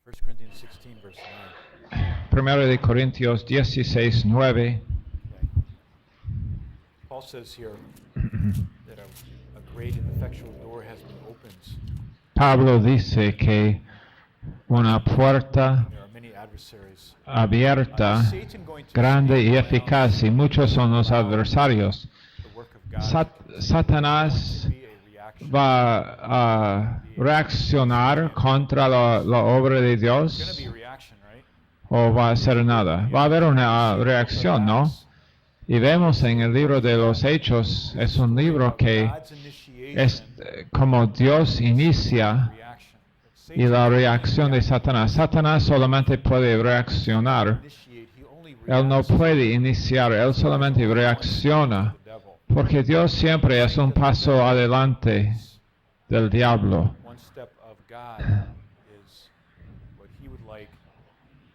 1 Corinthians 16, verse 9. Primero de Corintios 16, 9. Okay. Paul says here that a great and effectual door has been opened. Pablo dice que una puerta There are many adversaries. abierta, Is Satan going to grande y stand around eficaz, y muchos son los adversarios. the work of God? Satanás Be a reaction. va a reaccionar contra la obra de It's going to Dios be a reaction, right? o va a hacer nada. Va a haber una reacción, ¿no? Y vemos en el libro de los Hechos, es un libro que God's initiation, es como Dios inicia reaction. y la reacción de Satanás. Satanás solamente puede reaccionar, Initiate, he only él no reacts puede iniciar, él solamente reacciona, to the devil. porque Dios siempre es un paso adelante del diablo. One step of God is what he would like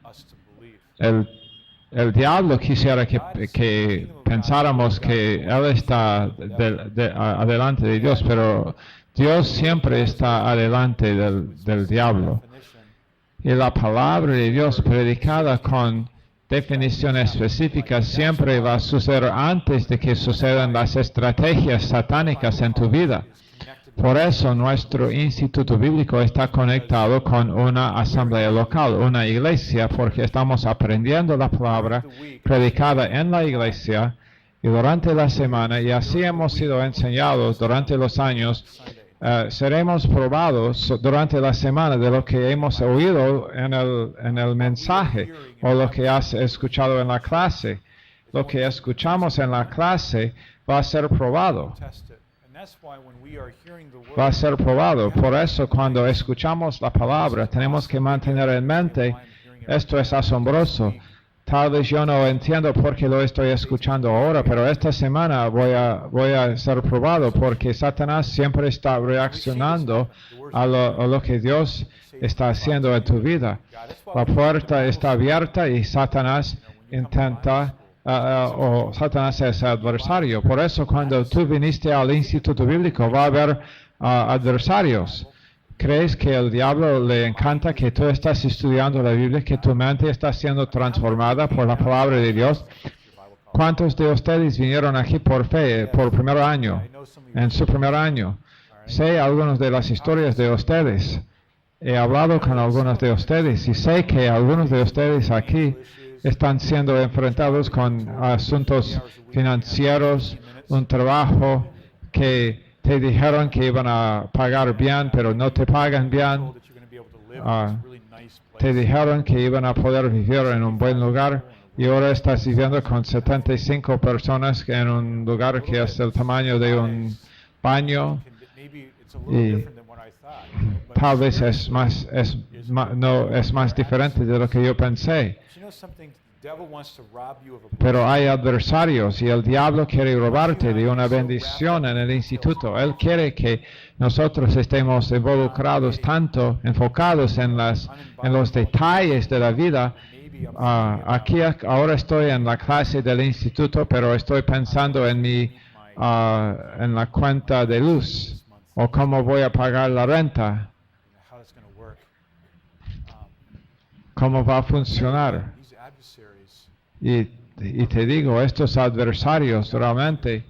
us to believe. El diablo quisiera que pensáramos que él está adelante de Dios, pero Dios siempre está adelante del diablo. Definition, Y la palabra de Dios predicada con definición específica siempre va a suceder antes de que sucedan las estrategias satánicas en tu vida. Por eso nuestro instituto bíblico está conectado con una asamblea local, una iglesia, porque estamos aprendiendo la palabra predicada en la iglesia y durante la semana, y así hemos sido enseñados durante los años. Seremos probados durante la semana de lo que hemos oído en el mensaje o lo que has escuchado en la clase. Lo que escuchamos en la clase va a ser probado. test it. And that's why when we are hearing the word, Va a ser probado. Por eso cuando escuchamos la palabra tenemos que mantener en mente, esto es asombroso. Tal vez yo no entiendo por qué lo estoy escuchando ahora, pero esta semana voy a ser probado porque Satanás siempre está reaccionando a lo que Dios está haciendo en tu vida. La puerta está abierta y Satanás intenta, o Satanás es adversario. Por eso cuando tú viniste al Instituto Bíblico va a haber adversarios. ¿Crees que el diablo le encanta que tú estás estudiando la Biblia, que tu mente está siendo transformada por la palabra de Dios? ¿Cuántos de ustedes vinieron aquí por fe, por primer año, en su primer año? Sé algunas de las historias de ustedes. He hablado con algunos de ustedes y sé que algunos de ustedes aquí están siendo enfrentados con asuntos financieros, un trabajo que te dijeron que iban a pagar bien, pero no te pagan bien. that you're going to be able to live in this really nice Te place. dijeron que iban a poder vivir en un buen lugar y ahora estás viviendo con 75 personas en un lugar que es el tamaño de un baño. Maybe it's a little Y different than what I thought. But tal vez no es más diferente de lo que yo pensé. you know something? The devil wants to rob you of a Pero hay adversarios y el diablo quiere robarte de una bendición en el instituto. Él quiere que nosotros estemos involucrados tanto, enfocados en los detalles de la vida. maybe I'm Aquí ahora estoy en la clase del instituto, pero estoy pensando en en la cuenta de luz o cómo voy a pagar la renta, how it's going to work. cómo va a funcionar. These adversaries, Y te digo, estos adversarios realmente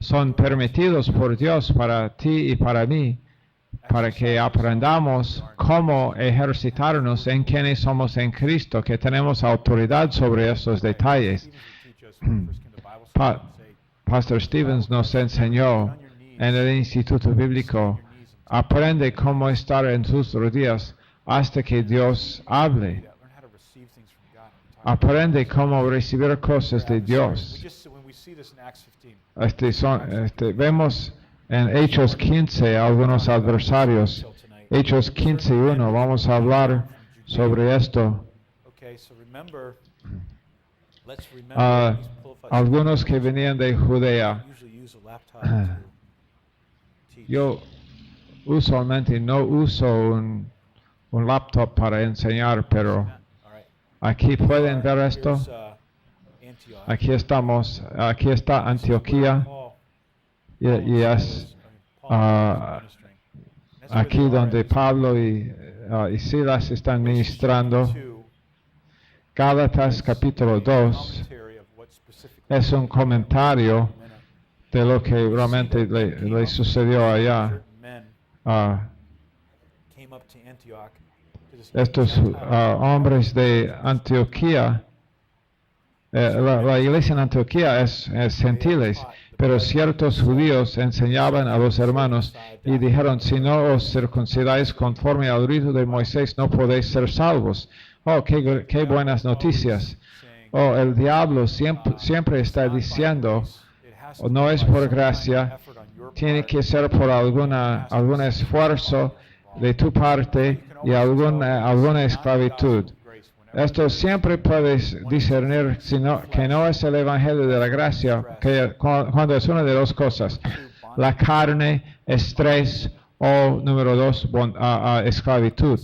son permitidos por Dios para ti y para mí, para que aprendamos cómo ejercitarnos en quienes somos en Cristo, que tenemos autoridad sobre esos detalles. Stevens would teach us when we first came to Bible school, Pa- he'd say, Pastor Stevens nos enseñó en el Instituto Bíblico, aprende cómo estar en tus rodillas hasta que Dios hable. learn how to receive things from God. I'm talking Aprende cómo recibir cosas de We Dios. just, when we see this in Acts 15, Vemos en Hechos 15 algunos adversarios. till tonight. Hechos 15:1, vamos a hablar sobre esto. Okay, so remember, let's remember Ah, these qualified algunos que venían de Judea. usually use a laptop to teach. Yo usualmente no uso un laptop para enseñar, pero All right. aquí pueden ver esto. Here's, Antioch. Aquí estamos, aquí está Antioquía Paul. y es Paul ah, was ministering. That's where aquí they are donde at this Pablo y y Silas están ministrando. Gálatas capítulo 2 es un comentario de lo que realmente le sucedió allá. Estos hombres de Antioquía, la iglesia en Antioquía es gentiles, pero ciertos judíos enseñaban a los hermanos y dijeron, si no os circuncidáis conforme al rito de Moisés, no podéis ser salvos. Oh, qué buenas noticias. Oh, el diablo siempre está diciendo, no es por gracia, tiene que ser por algún esfuerzo de tu parte y alguna esclavitud. Esto siempre puedes discernir que no es el evangelio de la gracia, cuando es una de dos cosas, la carne, estrés o número 2, esclavitud.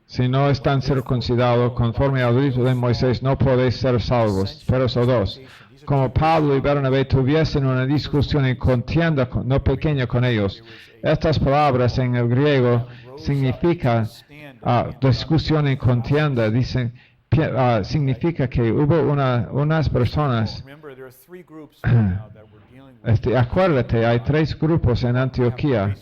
Si no están circuncidados conforme al rito de Moisés, no podéis ser salvos. Verso 2. Como Pablo y Bernabé tuviesen una discusión y contienda no pequeña con ellos. Estas palabras en el griego significan discusión y contienda. Dicen, significa que hubo unas personas. Acuérdate, hay 3 grupos en Antioquía.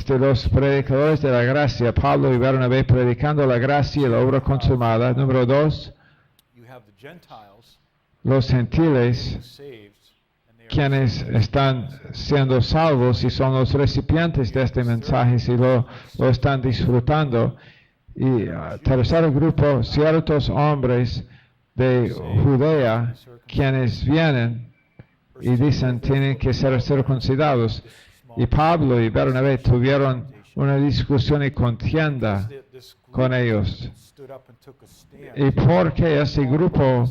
Los predicadores de la gracia, Pablo y Bernabé predicando la gracia y la obra consumada. Número 2, los gentiles, quienes están siendo salvos y son los recipientes de este mensaje y lo están disfrutando. Y tercer grupo, ciertos hombres de Judea, quienes vienen y dicen tienen que ser circuncidados. Y Pablo y Bernabé tuvieron una discusión y contienda con ellos. ¿Y por qué ese grupo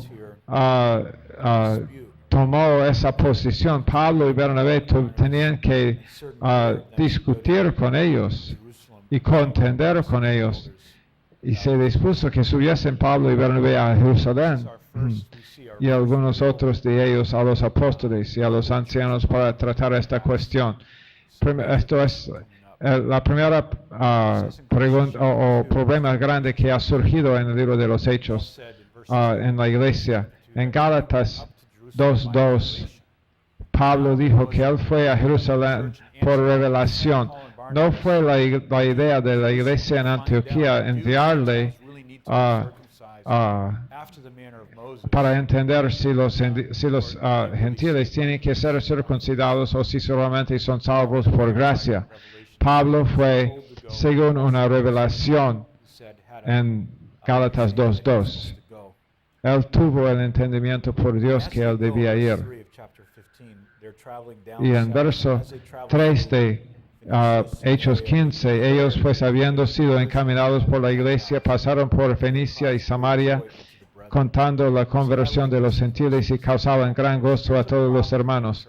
tomó esa posición? Pablo y Bernabé tenían que discutir con ellos y contender con ellos. Y se dispuso que subiesen Pablo y Bernabé a Jerusalén y algunos otros de ellos a los apóstoles y a los ancianos para tratar esta cuestión. Esto es la primera pregunta o problema grande que ha surgido en el libro de los Hechos en la iglesia. En Gálatas 2:2, Pablo dijo que él fue a Jerusalén por revelación. No fue la idea de la iglesia en Antioquía enviarle para entender si los gentiles tienen que ser circuncidados o si solamente son salvos por gracia. Pablo fue según una revelación en Gálatas 2:2. Él tuvo el entendimiento por Dios que él debía ir. Y en verso 3 de Hechos 15, ellos pues habiendo sido encaminados por la iglesia, pasaron por Fenicia y Samaria, contando la conversión de los gentiles y causaban gran gozo a todos los hermanos.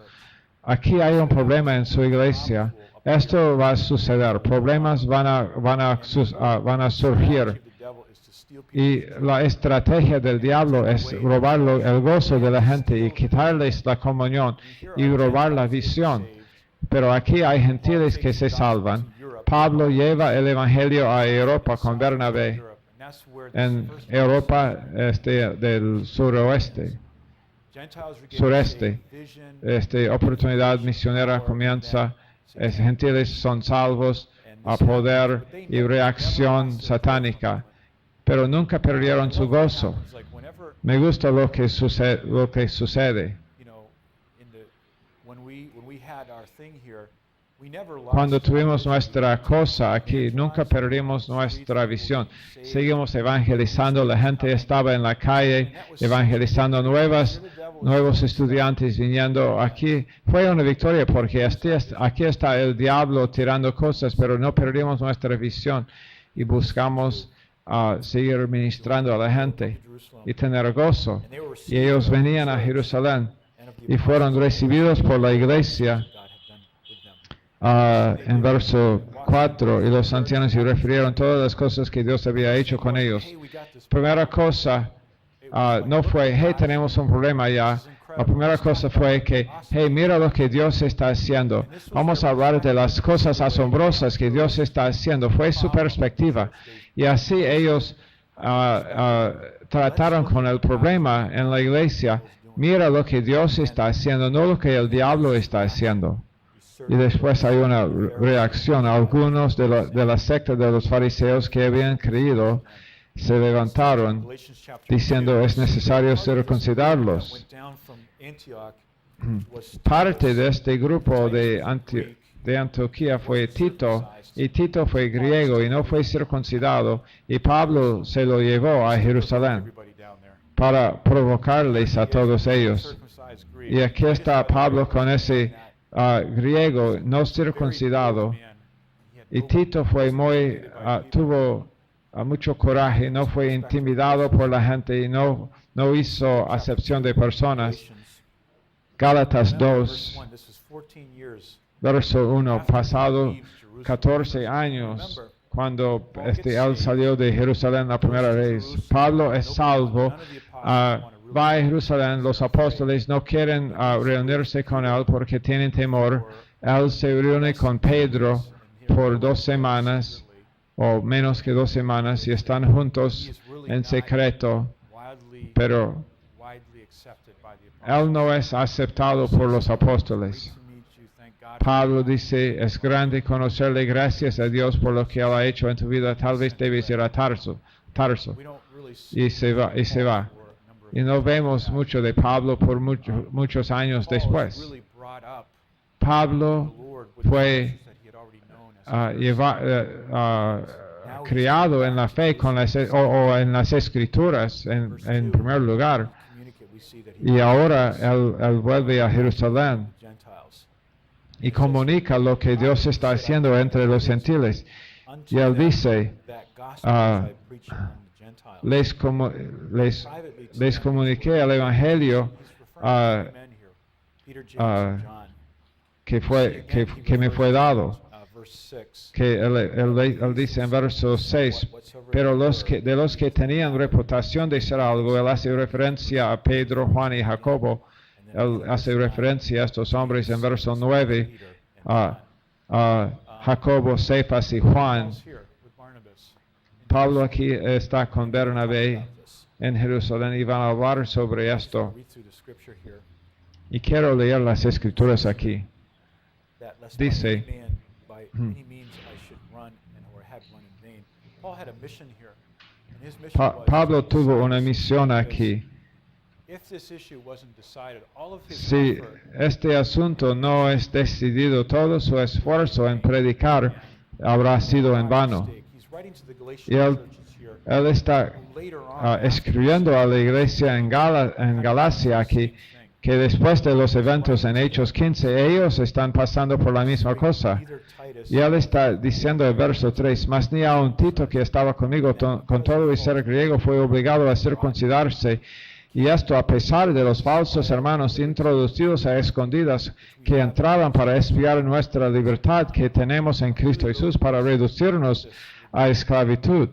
Aquí hay un problema en su iglesia. Esto va a suceder. Problemas van a surgir. Y la estrategia del diablo es robar el gozo de la gente y quitarles la comunión y robar la visión. Pero aquí hay gentiles que se salvan. Pablo lleva el evangelio a Europa con Bernabé. En Europa del sureste, oportunidad misionera comienza, gentiles son salvos a poder y reacción satánica, pero nunca perdieron su gozo. Me gusta lo que sucede. Cuando tuvimos nuestra cosa aquí, nunca perdimos nuestra visión. Seguimos evangelizando, la gente estaba en la calle evangelizando, nuevos estudiantes viniendo aquí. Fue una victoria porque aquí está el diablo tirando cosas, pero no perdimos nuestra visión y buscamos seguir ministrando a la gente y tener gozo. Y ellos venían a Jerusalén y fueron recibidos por la iglesia. En verso 4, y los ancianos se refirieron todas las cosas que Dios había hecho con ellos. Primera cosa, no fue, hey, tenemos un problema ya, La primera cosa fue que, hey, mira lo que Dios está haciendo. Vamos a hablar de las cosas asombrosas que Dios está haciendo. Fue su perspectiva. Y así ellos trataron con el problema en la iglesia. Mira lo que Dios está haciendo, no lo que el diablo está haciendo. Y después hay una reacción. Algunos de la secta de los fariseos que habían creído se levantaron diciendo es necesario circuncidarlos. Parte de este grupo de Antioquía fue Tito, y Tito fue griego y no fue circuncidado, y Pablo se lo llevó a Jerusalén para provocarles a todos ellos. Y aquí está Pablo con ese griego no circuncidado, y Tito fue tuvo mucho coraje, no fue intimidado por la gente y no hizo acepción de personas. Gálatas 2, verso 1, pasado 14 años, cuando él salió de Jerusalén la primera vez. Pablo es salvo, va a Jerusalén, los apóstoles no quieren reunirse con él porque tienen temor. Él se reúne con Pedro por 2 semanas, o menos que 2 semanas, y están juntos en secreto, pero él no es aceptado por los apóstoles. Pablo dice, es grande conocerle, gracias a Dios por lo que él ha hecho en tu vida, tal vez debes ir a Tarso. Y se va. Y no vemos mucho de Pablo por muchos años después. Pablo fue criado en la fe o en las escrituras en primer lugar, y ahora él vuelve a Jerusalén y comunica lo que Dios está haciendo entre los gentiles, y él dice, les comuniqué el evangelio que me fue dado, que él dice en verso 6, pero de los que tenían reputación de ser algo, él hace referencia a Pedro, Juan y Jacobo. Él hace referencia a estos hombres en verso 9, a Jacobo, Cefas y Juan. Pablo aquí está con Bernabé en Jerusalén y van a hablar sobre esto. Y quiero leer las escrituras aquí. Dice, Pablo tuvo una misión aquí. Si este asunto no es decidido, todo su esfuerzo en predicar habrá sido en vano. Y él está escribiendo a la iglesia en Galacia aquí, que después de los eventos en Hechos 15, ellos están pasando por la misma cosa. Y él está diciendo en verso 3, mas ni aun Tito, que estaba conmigo, con todo y ser griego, fue obligado a circuncidarse. Y esto a pesar de los falsos hermanos introducidos a escondidas que entraban para espiar nuestra libertad que tenemos en Cristo Jesús para reducirnos a esclavitud.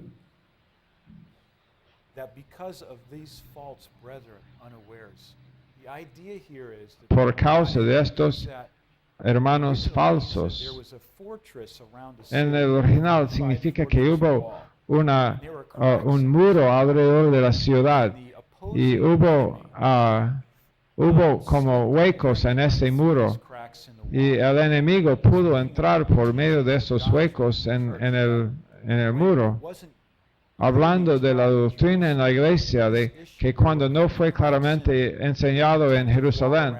Por causa de estos hermanos falsos, en el original significa que hubo un muro alrededor de la ciudad y hubo como huecos en ese muro, y el enemigo pudo entrar por medio de esos huecos en el muro. Hablando de la doctrina en la iglesia, de que cuando no fue claramente enseñado en Jerusalén,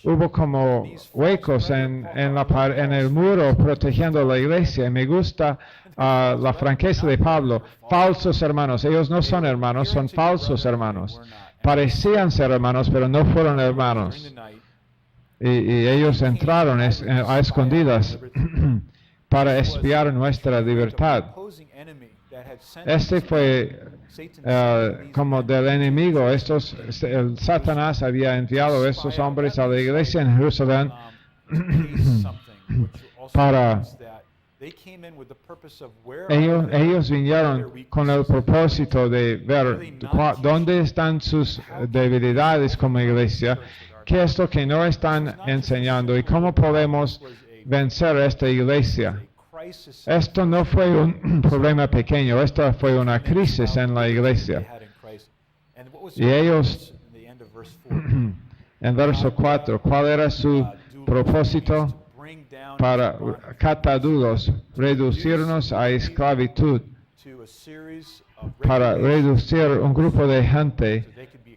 hubo como huecos en el muro protegiendo la iglesia. Y me gusta la franqueza de Pablo. Falsos hermanos, ellos no son hermanos, son falsos hermanos. Parecían ser hermanos, pero no fueron hermanos. Y ellos entraron a escondidas para espiar nuestra libertad. Este fue como del enemigo. El Satanás había enviado a estos hombres a la iglesia en Jerusalén para... Ellos vinieron con el propósito de ver dónde están sus debilidades como iglesia ¿Qué es lo que no están enseñando y cómo podemos vencer esta iglesia? Esto no fue un problema pequeño, esto fue una crisis en la iglesia. Y ellos, en verso 4, ¿cuál era su propósito? Para catadulos, reducirnos a esclavitud, para reducir un grupo de gente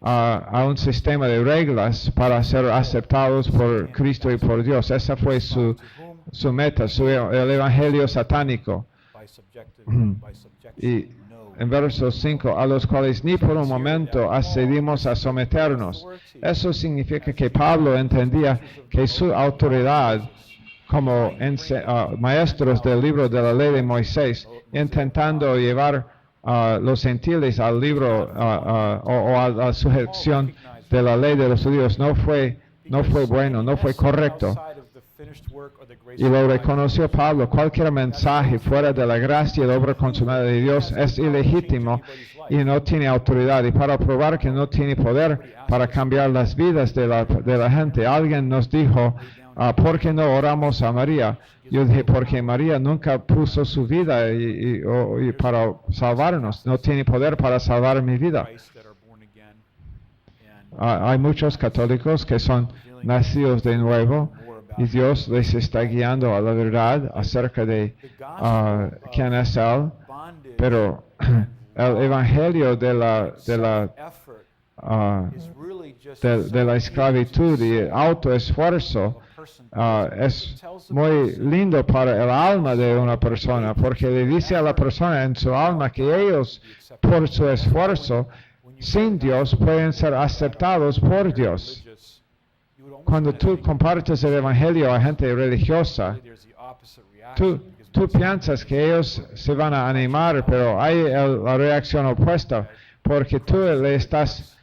a un sistema de reglas para ser aceptados por Cristo y por Dios. Esa fue su meta, el evangelio satánico. Y en verso 5, a los cuales ni por un momento accedimos a someternos. Eso significa que Pablo entendía que su autoridad como maestros del libro de la ley de Moisés, intentando llevar los gentiles al libro o a la sujeción de la ley de los judíos, no fue bueno, no fue correcto. Y lo reconoció Pablo. Cualquier mensaje fuera de la gracia y la obra consumada de Dios es ilegítimo y no tiene autoridad. Y para probar que no tiene poder para cambiar las vidas de la gente, alguien nos dijo, ¿por qué no oramos a María? Yo dije, porque María nunca puso su vida y para salvarnos. No tiene poder para salvar mi vida. Hay muchos católicos que son nacidos de nuevo y Dios les está guiando a la verdad acerca de quién es Él. Pero el evangelio de la esclavitud y el autoesfuerzo es muy lindo para el alma de una persona, porque le dice a la persona en su alma que ellos, por su esfuerzo, sin Dios, pueden ser aceptados por Dios. Cuando tú compartes el evangelio a gente religiosa, tú piensas que ellos se van a animar, pero hay la reacción opuesta, porque tú le estás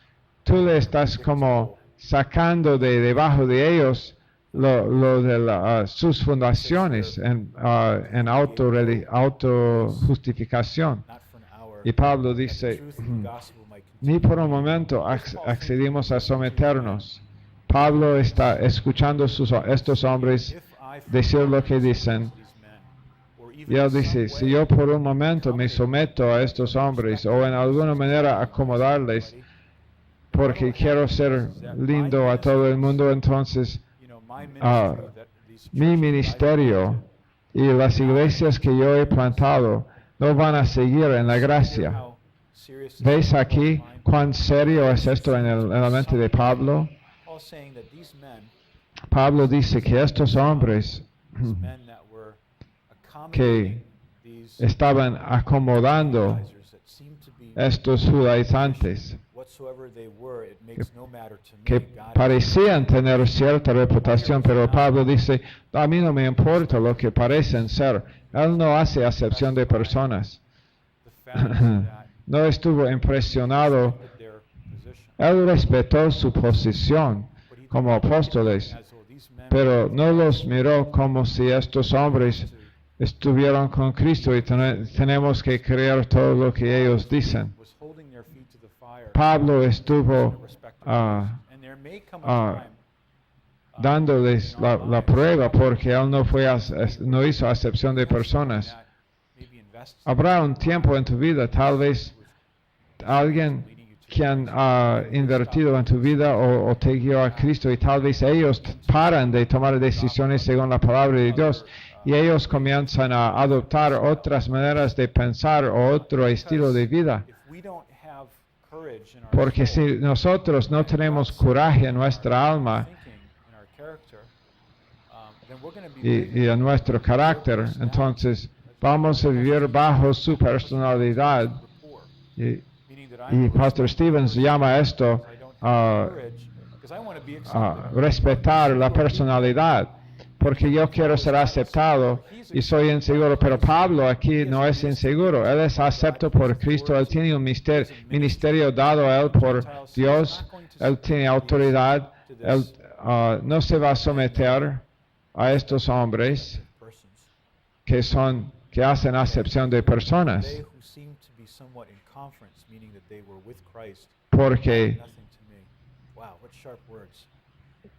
como sacando de debajo de ellos lo de sus fundaciones en autojustificación. Y Pablo dice, ni por un momento accedimos a someternos. Pablo está escuchando estos hombres decir lo que dicen. Y él dice, si yo por un momento me someto a estos hombres o en alguna manera acomodarles porque quiero ser lindo a todo el mundo, entonces mi ministerio y las iglesias que yo he plantado no van a seguir en la gracia. ¿Veis aquí cuán serio es esto en la mente de Pablo? Pablo dice que estos hombres que estaban acomodando estos judaizantes, que parecían tener cierta reputación, pero Pablo dice, a mí no me importa lo que parecen ser. Él no hace acepción de personas. No estuvo impresionado. Él respetó su posición como apóstoles, pero no los miró como si estos hombres estuvieron con Cristo y tenemos que creer todo lo que ellos dicen. Pablo estuvo dándoles la prueba porque él no hizo acepción de personas. Habrá un tiempo en tu vida, tal vez alguien quien ha invertido en tu vida o te guió a Cristo y tal vez ellos paran de tomar decisiones según la palabra de Dios y ellos comienzan a adoptar otras maneras de pensar o otro estilo de vida. Porque si nosotros no tenemos coraje en nuestra alma y en nuestro carácter, entonces vamos a vivir bajo su personalidad. Y Pastor Stevens llama esto respetar la personalidad, porque yo quiero ser aceptado y soy inseguro, pero Pablo aquí no es inseguro, él es acepto por Cristo, él tiene un ministerio dado a él por Dios, él tiene autoridad, él no se va a someter a estos hombres que hacen acepción de personas, porque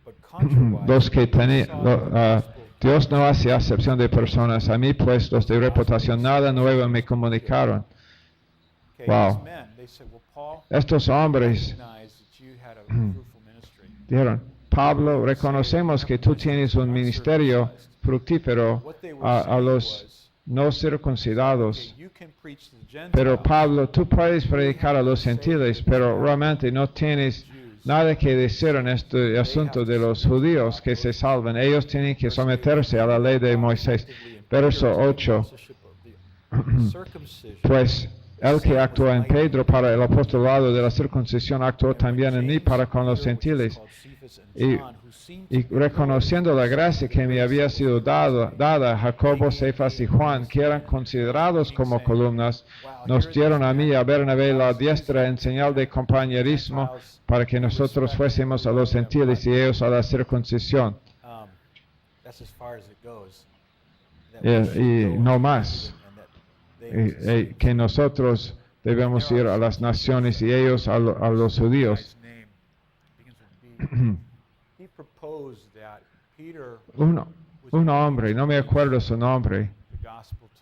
But contrariwise, los que we tenían, saw the gospel Dios no hace acepción de personas. A mí, pues, los de reputación nada nuevo me comunicaron. Okay, Wow. these men, they said, well, Paul, Estos hombres recognize that you had a fruitful ministry. dijeron, Pablo, reconocemos que tú tienes un ministerio fructífero What they were a saying los was, no okay, circuncidados. you can preach to the Gentiles, Pero Pablo, tú puedes predicar a los gentiles, pero realmente no tienes nada que decir en este asunto de los judíos que se salven. Ellos tienen que someterse a la ley de Moisés. Verso 8. Pues el que actuó en Pedro para el apostolado de la circuncisión actuó también en mí para con los gentiles. Y reconociendo la gracia que me había sido dada, Jacobo, Cefas y Juan, que eran considerados como columnas, nos dieron a mí y a Bernabé la diestra en señal de compañerismo para que nosotros fuésemos a los gentiles y ellos a la circuncisión. Y no más. Que nosotros debemos ir a las naciones y ellos a los judíos. Un hombre, no me acuerdo su nombre,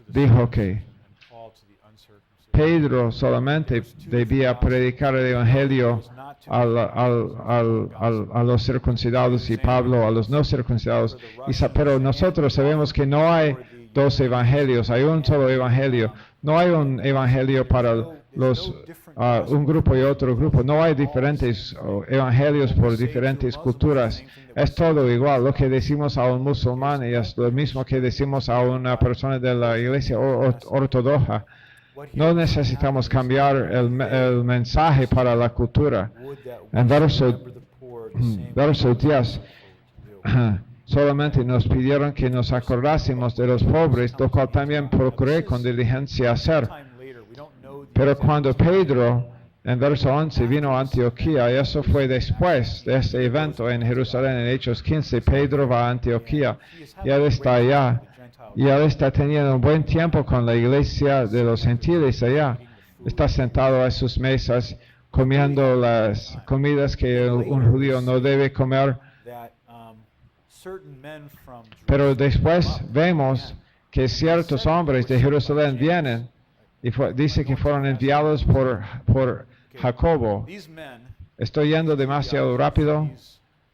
dijo que Pedro solamente debía predicar el evangelio a los circuncidados y Pablo a los no circuncidados. Pero nosotros sabemos que no hay dos evangelios, hay un solo evangelio. No hay un evangelio para un grupo y otro grupo. No hay diferentes evangelios por diferentes culturas. Es todo igual. Lo que decimos a un musulmán es lo mismo que decimos a una persona de la iglesia ortodoxa. No necesitamos cambiar el mensaje para la cultura. En verso 10, solamente nos pidieron que nos acordásemos de los pobres, lo cual también procuré con diligencia hacer. Pero cuando Pedro, en verso 11, vino a Antioquía, y eso fue después de este evento en Jerusalén, en Hechos 15, Pedro va a Antioquía, y él está allá, y él está teniendo un buen tiempo con la iglesia de los gentiles allá. Está sentado a sus mesas, comiendo las comidas que un judío no debe comer. Pero después vemos que ciertos hombres de Jerusalén vienen y dice que fueron enviados por Jacobo. Estoy yendo demasiado rápido.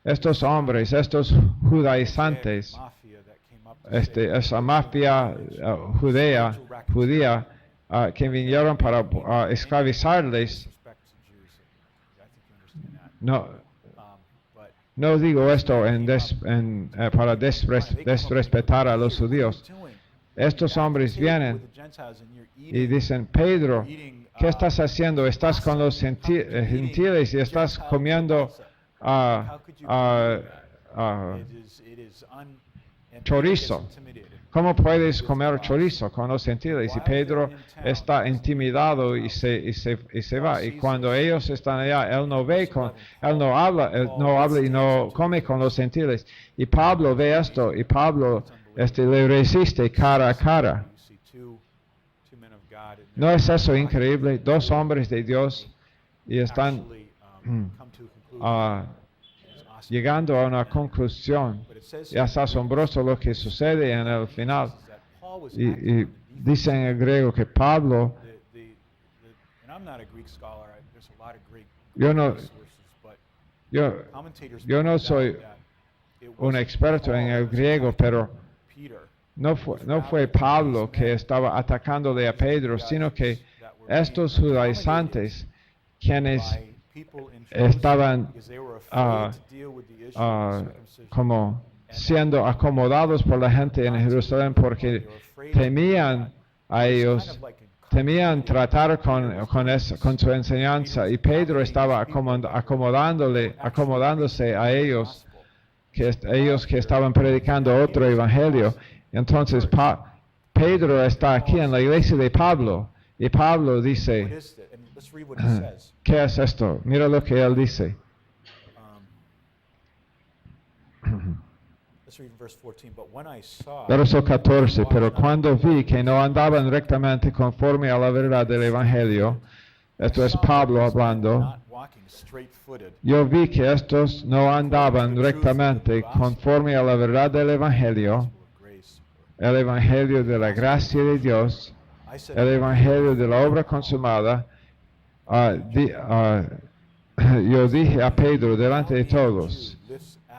Estos hombres, estos judaizantes, esa mafia judía que vinieron para esclavizarles. No digo esto para desrespetar a los judíos. Estos hombres vienen y dicen, Pedro, ¿qué estás haciendo? Estás con los gentiles y estás comiendo chorizo. ¿Cómo puedes comer chorizo con los gentiles? Y Pedro está intimidado y se va. Y cuando ellos están allá, él no habla y no come con los gentiles. Y Pablo ve esto y Pablo le resiste cara a cara. ¿No es eso increíble? Dos hombres de Dios y están llegando a una conclusión. Y es asombroso lo que sucede en el final. Y dice en el griego que Pablo, yo no soy un experto en el griego, pero no fue Pablo que estaba atacándole a Pedro, sino que estos judaizantes, quienes estaban como siendo acomodados por la gente en Jerusalén porque temían a ellos, temían tratar con su enseñanza, y Pedro estaba acomodándose a ellos que estaban predicando otro evangelio. Entonces Pedro está aquí en la iglesia de Pablo y Pablo dice, ¿qué es esto? Mira lo que él dice. Verso 14, pero cuando vi que no andaban rectamente conforme a la verdad del evangelio, esto es Pablo hablando, walking straight-footed. Yo vi que estos no andaban rectamente conforme a la verdad del Evangelio, Grace. el Evangelio de la gracia de Dios, I said, el Evangelio de la obra consumada. Yo dije a Pedro delante de todos,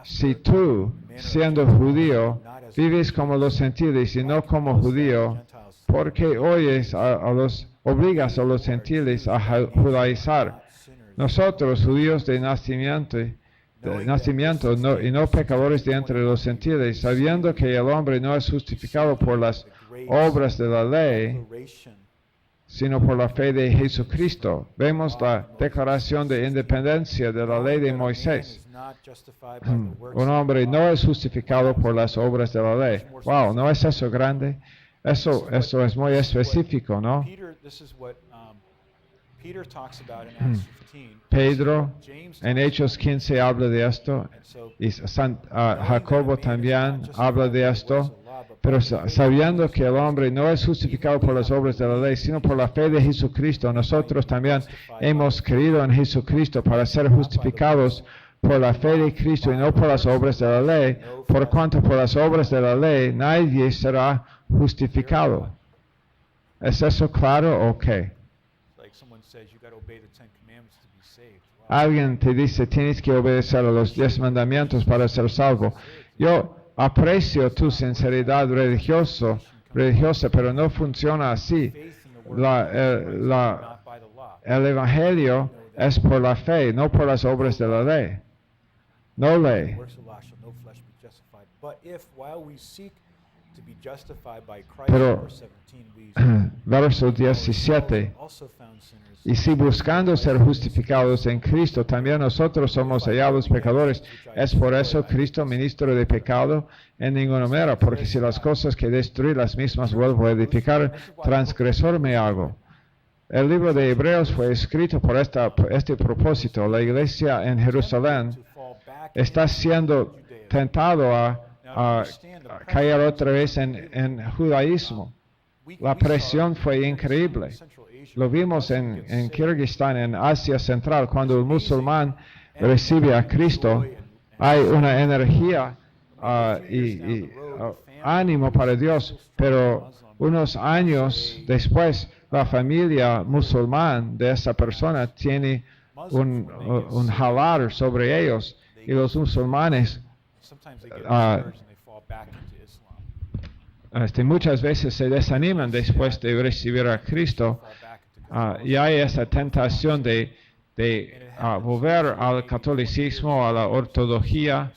si tú, siendo judío, vives como los gentiles y no como judío, ¿por qué obligas a los gentiles a judaizar? Nosotros, judíos de nacimiento y no pecadores de entre los gentiles, sabiendo que el hombre no es justificado por las obras de la ley, sino por la fe de Jesucristo. Vemos la declaración de independencia de la ley de Moisés. Un hombre no es justificado por las obras de la ley. Wow, ¿no es eso grande? Eso es muy específico, ¿no? Pedro en Hechos 15 habla de esto, y Jacobo también habla de esto, pero sabiendo que el hombre no es justificado por las obras de la ley, sino por la fe de Jesucristo, nosotros también hemos creído en Jesucristo para ser justificados por la fe de Cristo y no por las obras de la ley, por cuanto por las obras de la ley nadie será justificado. ¿Es eso claro o qué? Alguien te dice, tienes que obedecer a los 10 mandamientos para ser salvo. Yo aprecio tu sinceridad religiosa, pero no funciona así. El Evangelio es por la fe, no por las obras de la ley. No ley. Pero, verso 17. Y si buscando ser justificados en Cristo, también nosotros somos hallados pecadores, ¿es por eso Cristo ministro de pecado? En ninguna manera, porque si las cosas que destruí las mismas vuelvo a edificar, transgresor me hago. El libro de Hebreos fue escrito por este propósito. La iglesia en Jerusalén está siendo tentado a caer otra vez en judaísmo. La presión fue increíble. Lo vimos en Kirguistán, en Asia Central, cuando el musulmán recibe a Cristo, hay una energía y ánimo para Dios, pero unos años después, la familia musulmán de esa persona tiene un jalar sobre ellos, y los musulmanes muchas veces se desaniman después de recibir a Cristo. Y hay esa tentación de volver al catolicismo, a la ortodoxia,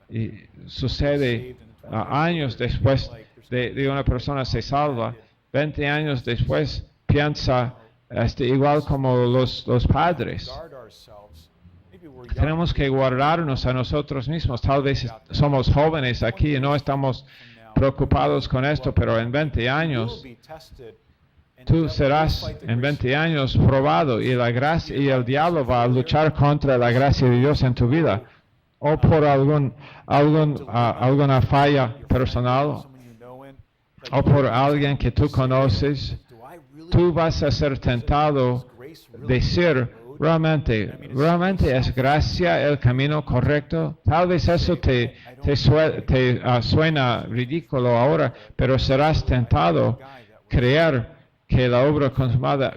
y sucede años después de una persona se salva, 20 años después piensa igual como los padres. Tenemos que guardarnos a nosotros mismos. Tal vez somos jóvenes aquí y no estamos preocupados con esto, pero en 20 años tú serás en 20 años probado, y la gracia y el diablo va a luchar contra la gracia de Dios en tu vida, o por alguna falla personal, o por alguien que tú conoces. Tú vas a ser tentado de decir, realmente es gracia el camino correcto. Tal vez eso te suena ridículo ahora, pero serás tentado a creer que la obra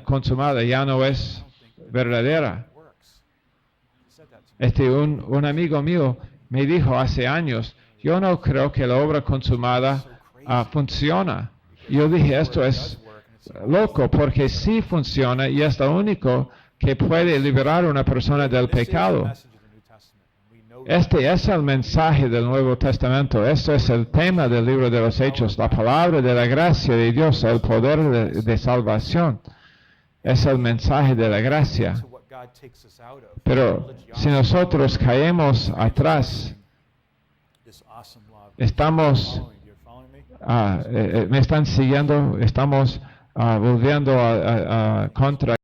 consumada ya no es verdadera. Un amigo mío me dijo hace años, yo no creo que la obra consumada funciona. Yo dije, esto es loco, porque sí funciona y es lo único que puede liberar a una persona del pecado. Este es el mensaje del Nuevo Testamento. Esto es el tema del libro de los Hechos. La palabra de la gracia de Dios, el poder de salvación. Es el mensaje de la gracia. Pero si nosotros caemos atrás, estamos, me están siguiendo, estamos volviendo contra